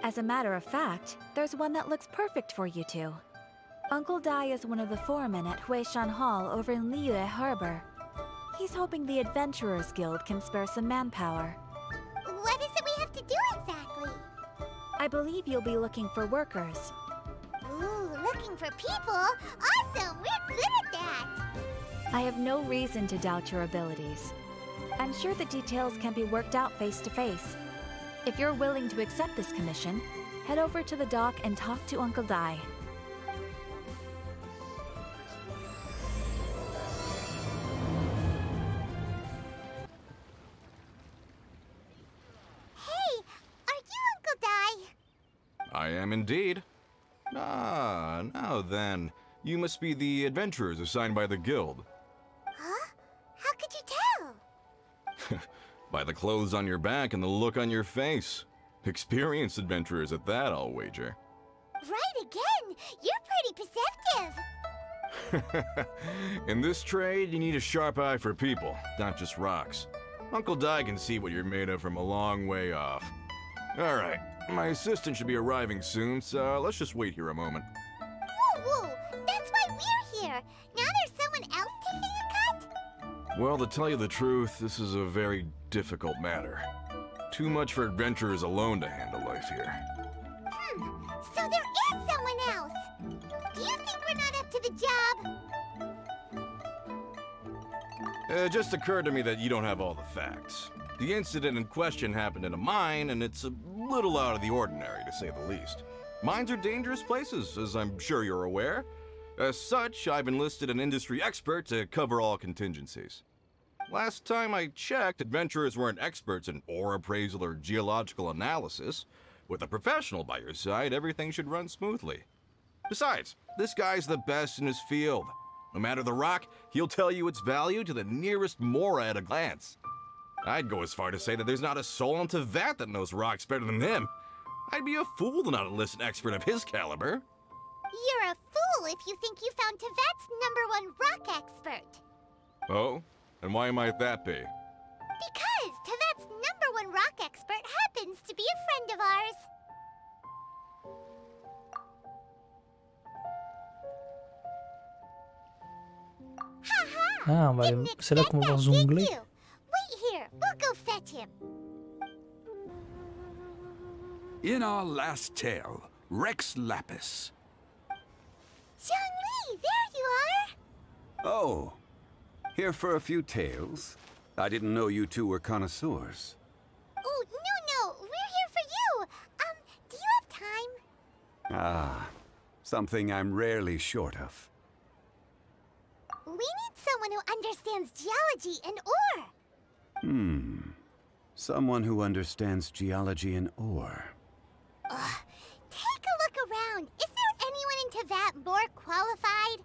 As a matter of fact, there's one that looks perfect for you two. Uncle Dai is one of the foremen at Huishan Hall over in Liyue Harbor. He's hoping the Adventurers Guild can spare some manpower. What is it we have to do exactly? I believe you'll be looking for workers. Ooh, looking for people? Awesome! We're good at that! I have no reason to doubt your abilities. I'm sure the details can be worked out face to face. If you're willing to accept this commission, head over to the dock and talk to Uncle Dai. Hey, are you Uncle Dai? I am indeed. Ah, now then. You must be the adventurers assigned by the guild. Huh? How could you tell? By the clothes on your back and the look on your face. Experienced adventurers at that, I'll wager. Right again! You're pretty perceptive! In this trade, you need a sharp eye for people, not just rocks. Uncle Dai can see what you're made of from a long way off. Alright, my assistant should be arriving soon, so let's just wait here a moment. Woo-woo! That's why we're here! Now there's someone else taking a cut? Well, to tell you the truth, this is a very difficult matter. Too much for adventurers alone to handle life here. So there is someone else! Do you think we're not up to the job? It just occurred to me that you don't have all the facts. The incident in question happened in a mine, and it's a little out of the ordinary, to say the least. Mines are dangerous places, as I'm sure you're aware. As such, I've enlisted an industry expert to cover all contingencies. Last time I checked, adventurers weren't experts in ore appraisal or geological analysis. With a professional by your side, everything should run smoothly. Besides, this guy's the best in his field. No matter the rock, he'll tell you its value to the nearest mora at a glance. I'd go as far to say that there's not a soul on Teyvat that knows rocks better than him. I'd be a fool to not enlist an expert of his caliber. You're a fool if you think you found Teyvat's #1 rock expert. Oh? And why might that be? Because Teyvat's #1 rock expert happens to be a friend of ours. Ah, c'est là qu'on va voir Zhongli. Wait here, we'll go fetch him. In our last tale, Rex Lapis. Zhongli, there you are! Oh, here for a few tales? I didn't know you two were connoisseurs. Oh, no, we're here for you. Do you have time? Ah, something I'm rarely short of. We need someone who understands geology and ore. Someone who understands geology and ore. Take a look around. Is there anyone in Teyvat more qualified?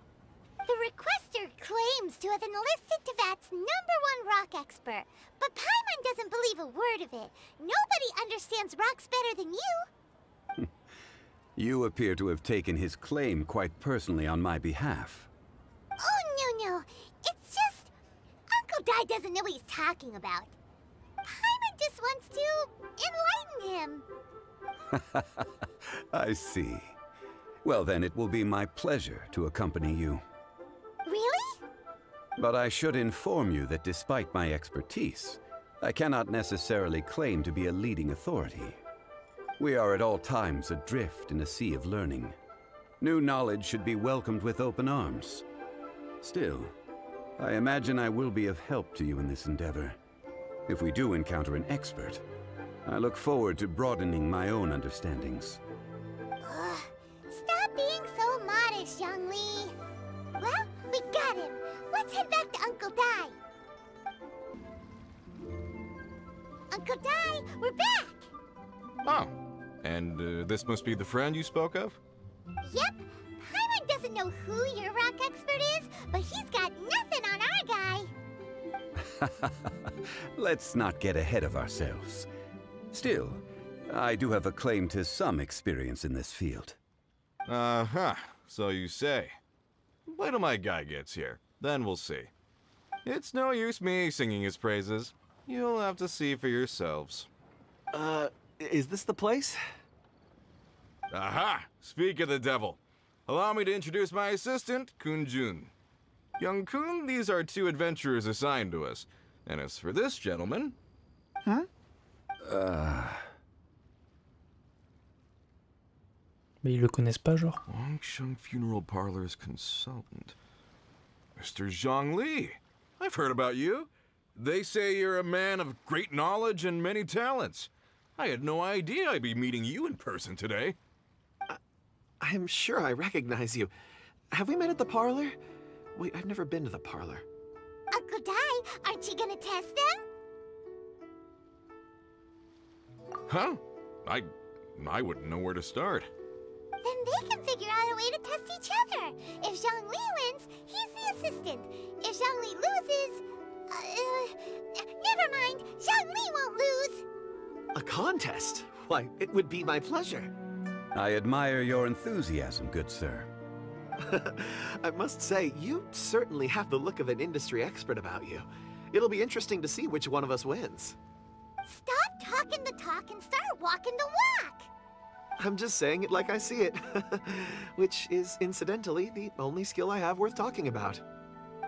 The requester claims to have enlisted Teyvat's #1 rock expert, but Paimon doesn't believe a word of it. Nobody understands rocks better than you. You appear to have taken his claim quite personally on my behalf. Oh, no. It's just... Uncle Dai doesn't know what he's talking about. Paimon just wants to enlighten him. I see. Well, then it will be my pleasure to accompany you. Really? But I should inform you that despite my expertise, I cannot necessarily claim to be a leading authority. We are at all times adrift in a sea of learning. New knowledge should be welcomed with open arms. Still, I imagine I will be of help to you in this endeavor. If we do encounter an expert, I look forward to broadening my own understandings. Stop being so modest, Zhongli. Well, we got him. Let's head back to Uncle Dai. Uncle Dai, we're back! Oh, and this must be the friend you spoke of? Yep. Paimon doesn't know who your rock expert is, but he's got nothing on our guy. Let's not get ahead of ourselves. Still, I do have a claim to some experience in this field. Uh-huh, so you say. Wait till my guy gets here, then we'll see. It's no use me singing his praises. You'll have to see for yourselves. Is this the place? Aha! Speak of the devil. Allow me to introduce my assistant, Kun-jun. Young Kun, these are two adventurers assigned to us. And as for this gentleman... Mais ils le connaissent pas, genre. Longsheng Funeral Parlor's consultant. Mr. Zhongli. I've heard about you. They say you're a man of great knowledge and many talents. I had no idea I'd be meeting you in person today. I'm sure I recognize you. Have we met at the parlor? Wait, I've never been to the parlor. Uncle Dai, aren't you gonna test them? Huh? I wouldn't know where to start. Then they can figure out a way to test each other. If Zhongli wins, he's the assistant. If Zhongli loses... never mind. Zhongli won't lose. A contest? Why, it would be my pleasure. I admire your enthusiasm, good sir. I must say, you certainly have the look of an industry expert about you. It'll be interesting to see which one of us wins. Stop talking the talk and start walking the walk. I'm just saying it like I see it. Which is, incidentally, the only skill I have worth talking about.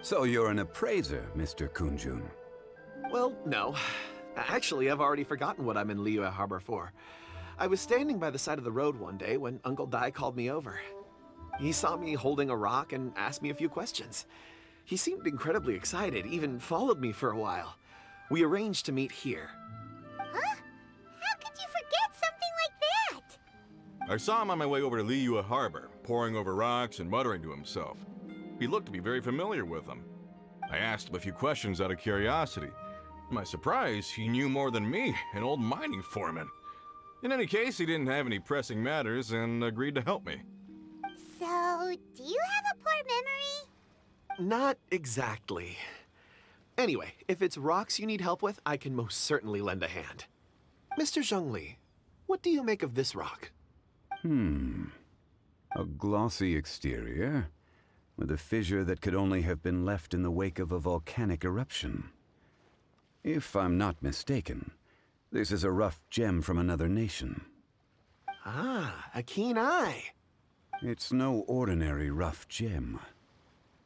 So you're an appraiser, Mr. Kun-jun. Well, no. Actually, I've already forgotten what I'm in Liyue Harbor for. I was standing by the side of the road one day when Uncle Dai called me over. He saw me holding a rock and asked me a few questions. He seemed incredibly excited, even followed me for a while. We arranged to meet here. Huh? How could you forget something like that? I saw him on my way over to Liyue Harbor, poring over rocks and muttering to himself. He looked to be very familiar with them. I asked him a few questions out of curiosity. To my surprise, he knew more than me, an old mining foreman. In any case, he didn't have any pressing matters and agreed to help me. So, do you have a poor memory? Not exactly. Anyway, if it's rocks you need help with, I can most certainly lend a hand. Mr. Zhongli, what do you make of this rock? A glossy exterior, with a fissure that could only have been left in the wake of a volcanic eruption. If I'm not mistaken, this is a rough gem from another nation. Ah, a keen eye. It's no ordinary rough gem.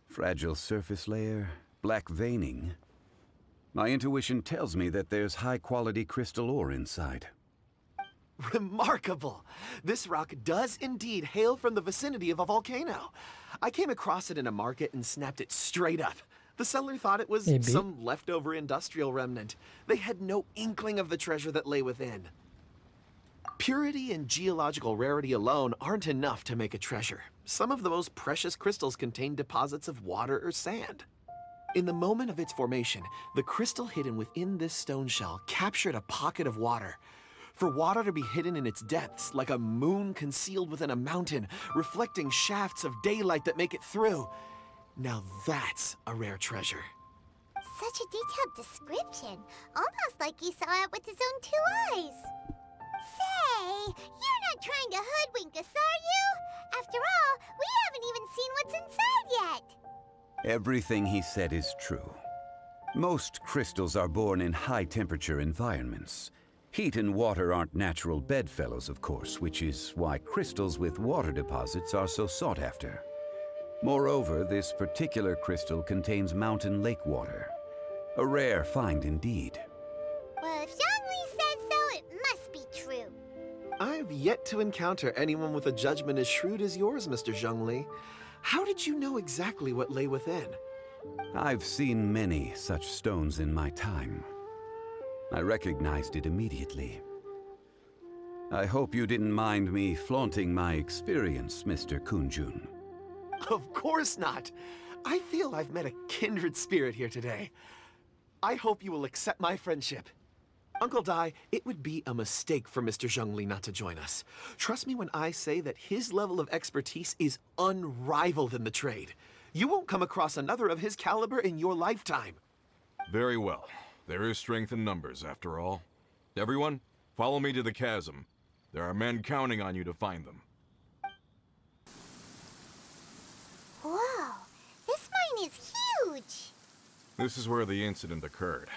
Fragile surface layer, black veining. My intuition tells me that there's high-quality crystal ore inside. Remarkable! This rock does indeed hail from the vicinity of a volcano. I came across it in a market and snapped it straight up. The seller thought it was some leftover industrial remnant. They had no inkling of the treasure that lay within. Purity and geological rarity alone aren't enough to make a treasure. Some of the most precious crystals contain deposits of water or sand. In the moment of its formation, the crystal hidden within this stone shell captured a pocket of water. For water to be hidden in its depths, like a moon concealed within a mountain, reflecting shafts of daylight that make it through. Now that's a rare treasure. Such a detailed description. Almost like he saw it with his own 2 eyes. Say, you're not trying to hoodwink us, are you? After all, we haven't even seen what's inside yet. Everything he said is true. Most crystals are born in high-temperature environments. Heat and water aren't natural bedfellows, of course, which is why crystals with water deposits are so sought after. Moreover, this particular crystal contains mountain lake water. A rare find indeed. Well, if Zhongli says so, it must be true. I've yet to encounter anyone with a judgment as shrewd as yours, Mr. Zhongli. How did you know exactly what lay within? I've seen many such stones in my time. I recognized it immediately. I hope you didn't mind me flaunting my experience, Mr. Kun-jun. Of course not. I feel I've met a kindred spirit here today. I hope you will accept my friendship. Uncle Dai, it would be a mistake for Mr. Zhongli not to join us. Trust me when I say that his level of expertise is unrivaled in the trade. You won't come across another of his caliber in your lifetime. Very well. There is strength in numbers, after all. Everyone, follow me to the chasm. There are men counting on you to find them. Whoa, this mine is huge. This is where the incident occurred.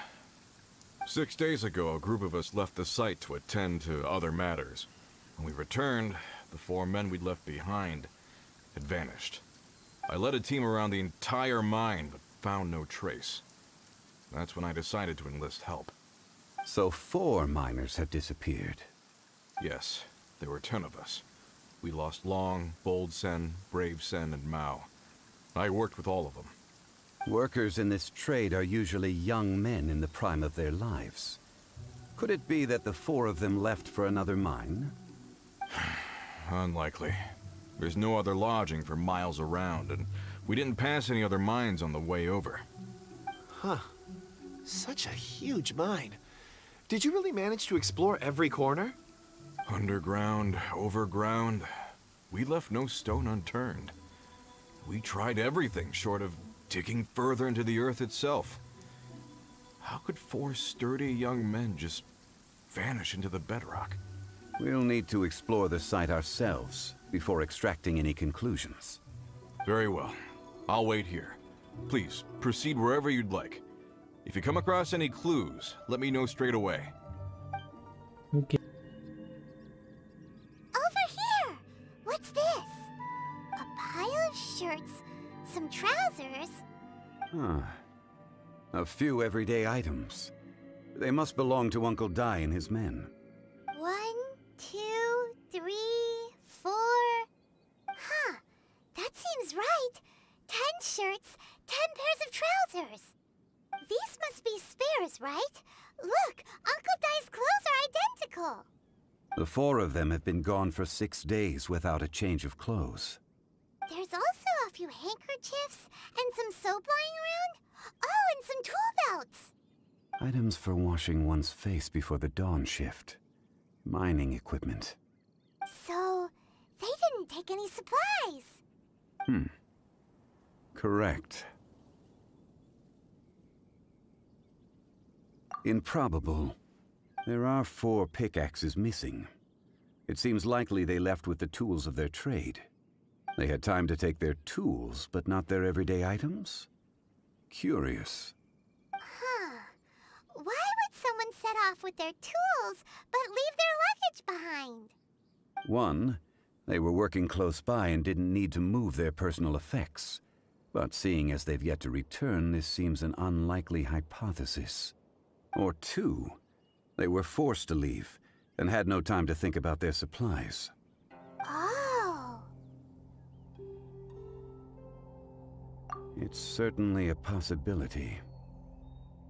6 days ago, a group of us left the site to attend to other matters. When we returned, the 4 men we'd left behind had vanished. I led a team around the entire mine, but found no trace. That's when I decided to enlist help. So 4 miners have disappeared. Yes, there were 10 of us. We lost Long, Bold Sen, Brave Sen, and Mao. I worked with all of them. Workers in this trade are usually young men in the prime of their lives. Could it be that the 4 of them left for another mine? Unlikely. There's no other lodging for miles around, and we didn't pass any other mines on the way over. Huh. Such a huge mine. Did you really manage to explore every corner? Underground, overground. We left no stone unturned. We tried everything short of digging further into the earth itself. How could 4 sturdy young men just vanish into the bedrock? We'll need to explore the site ourselves before extracting any conclusions. Very well. I'll wait here. Please, proceed wherever you'd like. If you come across any clues, let me know straight away. Ok. Over here! What's this? A pile of shirts, some trousers. Huh. A few everyday items. They must belong to Uncle Dai and his men. 1, 2, 3, 4. Huh. That seems right. 10 shirts, 10 pairs of trousers. These must be spares, right? Look, Uncle Dai's clothes are identical. The 4 of them have been gone for 6 days without a change of clothes. There's also a few handkerchiefs and some soap lying around. Oh, and some tool belts. Items for washing one's face before the dawn shift. Mining equipment. So, they didn't take any supplies. Correct. Improbable. There are 4 pickaxes missing. It seems likely they left with the tools of their trade. They had time to take their tools, but not their everyday items? Curious. Huh. Why would someone set off with their tools, but leave their luggage behind? 1, they were working close by and didn't need to move their personal effects. But seeing as they've yet to return, this seems an unlikely hypothesis. Or 2, they were forced to leave and had no time to think about their supplies. Oh. It's certainly a possibility.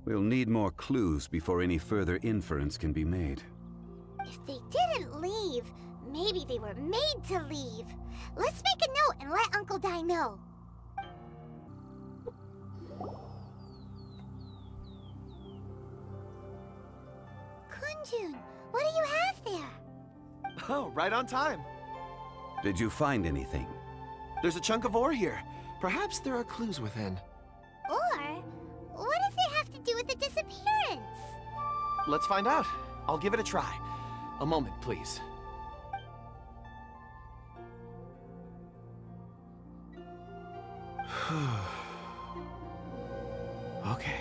We'll need more clues before any further inference can be made. If they didn't leave, maybe they were made to leave. Let's make a note and let Uncle Dai know. Kunjun, what do you have there? Oh, right on time. Did you find anything? There's a chunk of ore here. Perhaps there are clues within. Or, what does it have to do with the disappearance? Let's find out. I'll give it a try. A moment, please. Okay.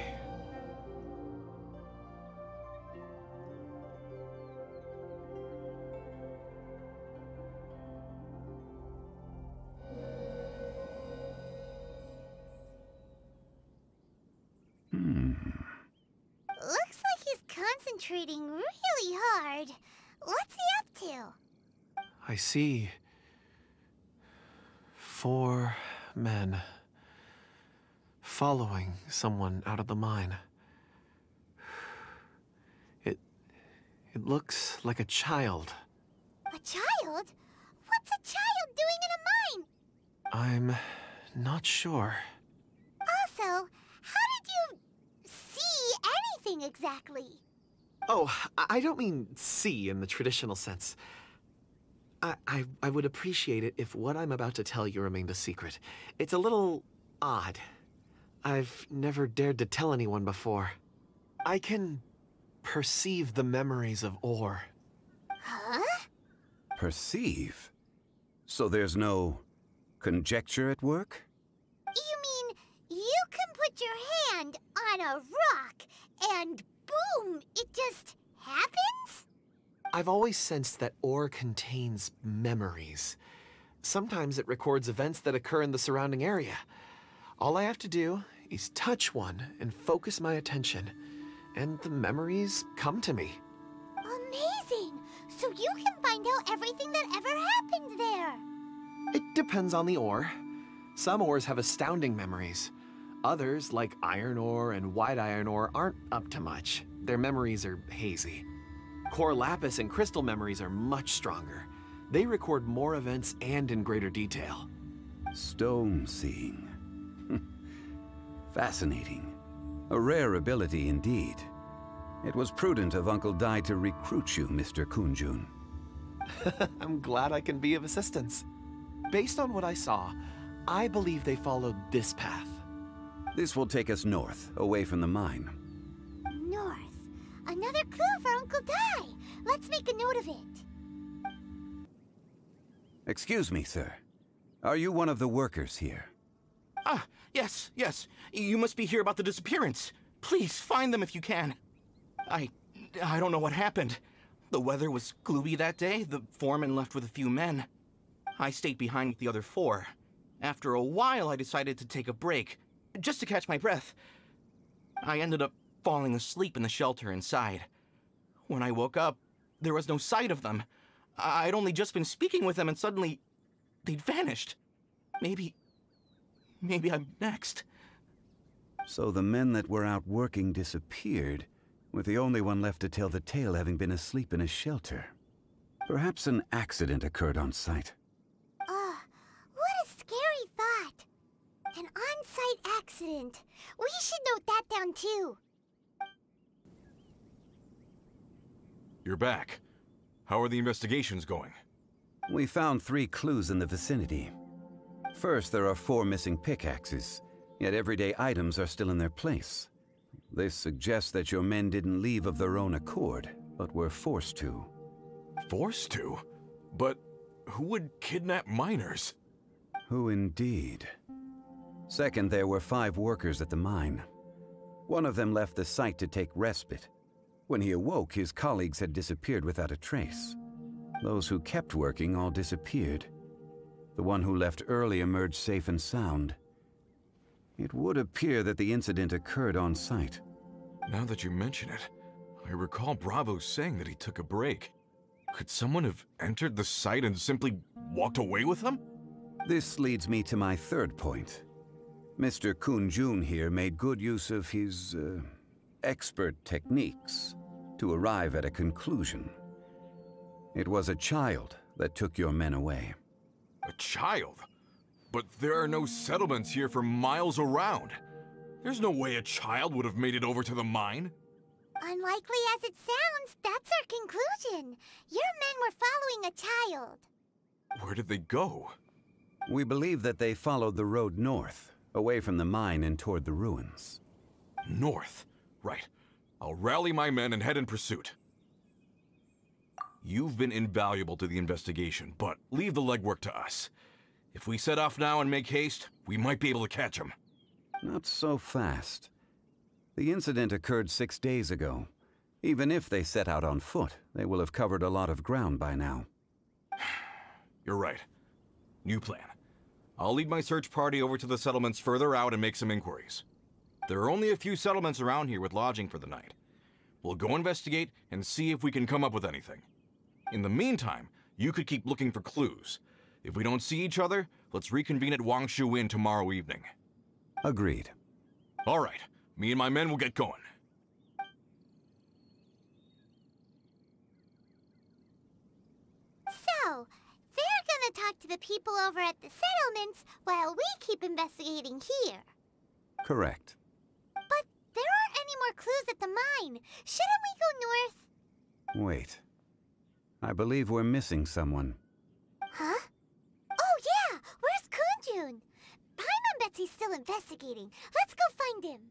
Looks like he's concentrating really hard. What's he up to? I see 4 men following someone out of the mine. It looks like a child. A child? What's a child doing in a mine? I'm not sure. Also, how did you see anything exactly? Oh, I don't mean see in the traditional sense. I would appreciate it if what I'm about to tell you remained a secret. It's a little odd. I've never dared to tell anyone before. I can perceive the memories of ore. Huh? Perceive? So there's no conjecture at work? You mean you can put your hand on a rock and boom, it just happens? I've always sensed that ore contains memories. Sometimes it records events that occur in the surrounding area. All I have to do is touch one and focus my attention, and the memories come to me. Amazing! So you can find out everything that ever happened there. It depends on the ore. Some ores have astounding memories. Others, like iron ore and white iron ore, aren't up to much. Their memories are hazy. Core lapis and crystal memories are much stronger. They record more events and in greater detail. Stone seeing. Fascinating. A rare ability indeed. It was prudent of Uncle Dai to recruit you, Mr. Kunjun. I'm glad I can be of assistance. Based on what I saw, I believe they followed this path. This will take us north, away from the mine. North. Another clue for Uncle Dai. Let's make a note of it. Excuse me, sir. Are you one of the workers here? Ah, yes. You must be here about the disappearance. Please, find them if you can. I don't know what happened. The weather was gloomy that day. The foreman left with a few men. I stayed behind with the other 4. After a while, I decided to take a break, just to catch my breath. I ended up falling asleep in the shelter inside. When I woke up, there was no sight of them. I'd only just been speaking with them and suddenly they'd vanished. Maybe I'm next. So the men that were out working disappeared, with the only one left to tell the tale having been asleep in a shelter. Perhaps an accident occurred on site. What a scary thought. An on-site accident. We should note that down too. You're back. How are the investigations going? We found 3 clues in the vicinity. First, there are 4 missing pickaxes, yet everyday items are still in their place. This suggests that your men didn't leave of their own accord, but were forced to. Forced to? But who would kidnap miners? Who indeed? Second, there were 5 workers at the mine. One of them left the site to take respite. When he awoke, his colleagues had disappeared without a trace. Those who kept working all disappeared. The one who left early emerged safe and sound. It would appear that the incident occurred on site. Now that you mention it, I recall Bravo saying that he took a break. Could someone have entered the site and simply walked away with them? This leads me to my third point. Mr. Kunjun here made good use of his, expert techniques to arrive at a conclusion. It was a child that took your men away. A child? But there are no settlements here for miles around. There's no way a child would have made it over to the mine. Unlikely as it sounds, that's our conclusion. Your men were following a child. Where did they go? We believe that they followed the road north, away from the mine and toward the ruins. North? Right. I'll rally my men and head in pursuit. You've been invaluable to the investigation, but leave the legwork to us. If we set off now and make haste, we might be able to catch them. Not so fast. The incident occurred 6 days ago. Even if they set out on foot, they will have covered a lot of ground by now. You're right. New plan. I'll lead my search party over to the settlements further out and make some inquiries. There are only a few settlements around here with lodging for the night. We'll go investigate and see if we can come up with anything. In the meantime, you could keep looking for clues. If we don't see each other, let's reconvene at Wangshu Inn tomorrow evening. Agreed. All right. Me and my men will get going. So, they're gonna talk to the people over at the settlements while we keep investigating here. Correct. But there aren't any more clues at the mine. Shouldn't we go north? Wait. I believe we're missing someone. Huh? Oh yeah! Where's Kunjun? Paimon bets he's still investigating. Let's go find him.